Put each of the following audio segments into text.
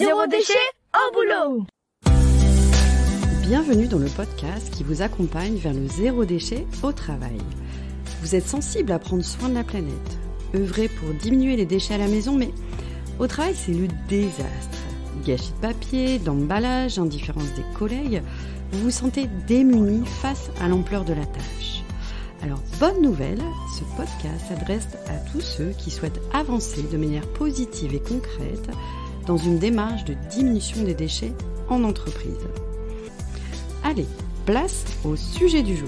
Zéro déchet au boulot. Bienvenue dans le podcast qui vous accompagne vers le zéro déchet au travail. Vous êtes sensible à prendre soin de la planète, œuvrer pour diminuer les déchets à la maison, mais au travail c'est le désastre. Gâchis de papier, d'emballage, indifférence des collègues, vous vous sentez démuni face à l'ampleur de la tâche. Alors bonne nouvelle, ce podcast s'adresse à tous ceux qui souhaitent avancer de manière positive et concrète dans une démarche de diminution des déchets en entreprise. Allez, place au sujet du jour.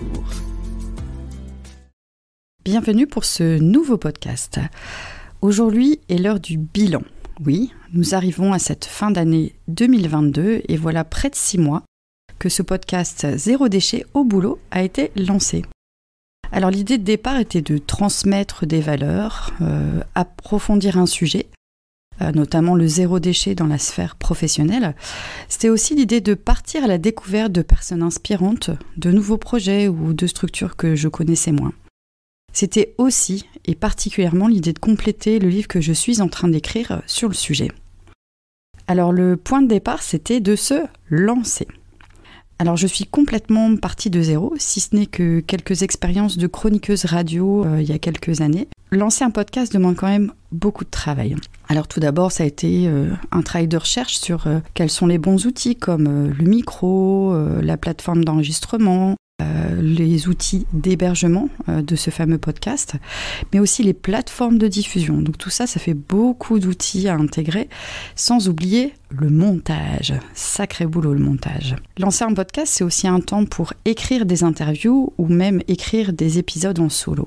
Bienvenue pour ce nouveau podcast. Aujourd'hui est l'heure du bilan. Oui, nous arrivons à cette fin d'année 2022 et voilà près de 6 mois que ce podcast Zéro déchet au boulot a été lancé. Alors l'idée de départ était de transmettre des valeurs, approfondir un sujet, notamment le zéro déchet dans la sphère professionnelle. C'était aussi l'idée de partir à la découverte de personnes inspirantes, de nouveaux projets ou de structures que je connaissais moins. C'était aussi et particulièrement l'idée de compléter le livre que je suis en train d'écrire sur le sujet. Alors le point de départ, c'était de se lancer. Alors je suis complètement partie de zéro, si ce n'est que quelques expériences de chroniqueuse radio il y a quelques années. Lancer un podcast demande quand même beaucoup de travail. Alors tout d'abord, ça a été un travail de recherche sur quels sont les bons outils comme le micro, la plateforme d'enregistrement, les outils d'hébergement de ce fameux podcast, mais aussi les plateformes de diffusion. Donc tout ça, ça fait beaucoup d'outils à intégrer, sans oublier le montage. Sacré boulot le montage. Lancer un podcast, c'est aussi un temps pour écrire des interviews ou même écrire des épisodes en solo.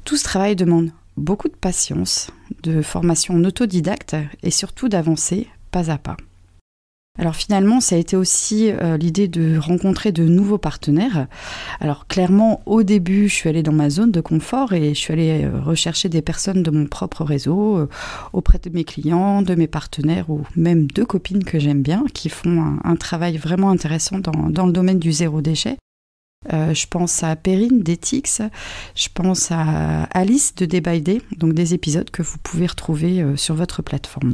Tout ce travail demande beaucoup de patience, de formation en autodidacte et surtout d'avancer pas à pas. Alors finalement, ça a été aussi l'idée de rencontrer de nouveaux partenaires. Alors clairement, au début, je suis allée dans ma zone de confort et je suis allée rechercher des personnes de mon propre réseau, auprès de mes clients, de mes partenaires ou même de copines que j'aime bien, qui font un travail vraiment intéressant dans le domaine du zéro déchet. Je pense à Perrine d'Ethics, je pense à Alice de Day by Day, donc des épisodes que vous pouvez retrouver sur votre plateforme.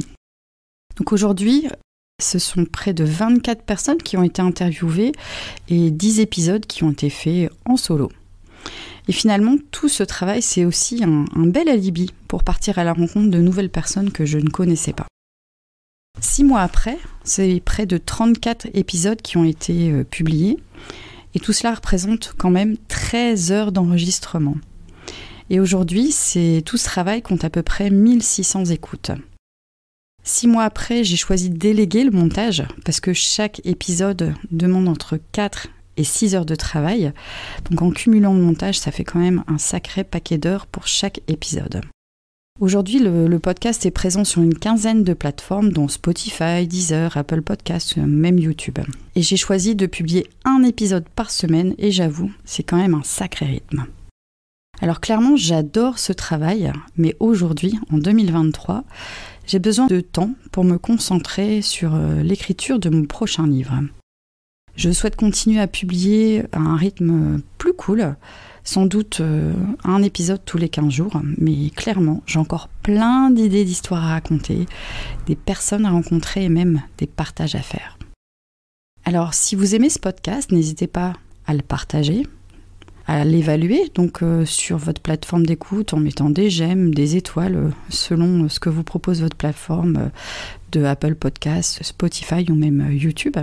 Donc aujourd'hui, ce sont près de 24 personnes qui ont été interviewées et 10 épisodes qui ont été faits en solo. Et finalement, tout ce travail, c'est aussi un bel alibi pour partir à la rencontre de nouvelles personnes que je ne connaissais pas. 6 mois après, c'est près de 34 épisodes qui ont été publiés. Et tout cela représente quand même 13 heures d'enregistrement. Et aujourd'hui, tout ce travail compte à peu près 1600 écoutes. 6 mois après, j'ai choisi de déléguer le montage parce que chaque épisode demande entre 4 et 6 heures de travail. Donc en cumulant le montage, ça fait quand même un sacré paquet d'heures pour chaque épisode. Aujourd'hui, le podcast est présent sur une quinzaine de plateformes, dont Spotify, Deezer, Apple Podcasts, même YouTube. Et j'ai choisi de publier un épisode par semaine, et j'avoue, c'est quand même un sacré rythme. Alors clairement, j'adore ce travail, mais aujourd'hui, en 2023, j'ai besoin de temps pour me concentrer sur l'écriture de mon prochain livre. Je souhaite continuer à publier à un rythme plus cool, sans doute un épisode tous les 15 jours, mais clairement, j'ai encore plein d'idées d'histoires à raconter, des personnes à rencontrer et même des partages à faire. Alors, si vous aimez ce podcast, n'hésitez pas à le partager, à l'évaluer, donc sur votre plateforme d'écoute en mettant des j'aime, des étoiles, selon ce que vous propose votre plateforme de Apple Podcasts, Spotify ou même YouTube.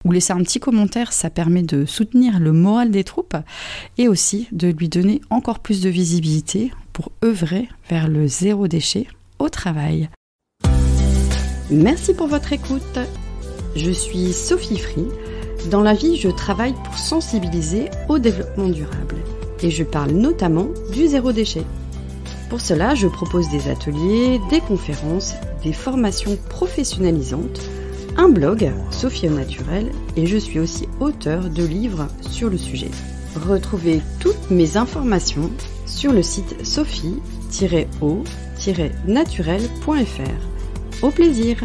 Ou laisser un petit commentaire, ça permet de soutenir le moral des troupes et aussi de lui donner encore plus de visibilité pour œuvrer vers le zéro déchet au travail. Merci pour votre écoute. Je suis Sophie Free. Dans la vie, je travaille pour sensibiliser au développement durable et je parle notamment du zéro déchet. Pour cela, je propose des ateliers, des conférences, des formations professionnalisantes, un blog, Sophie au naturel, et je suis aussi auteure de livres sur le sujet. Retrouvez toutes mes informations sur le site sophie-o-naturel.fr. Au plaisir!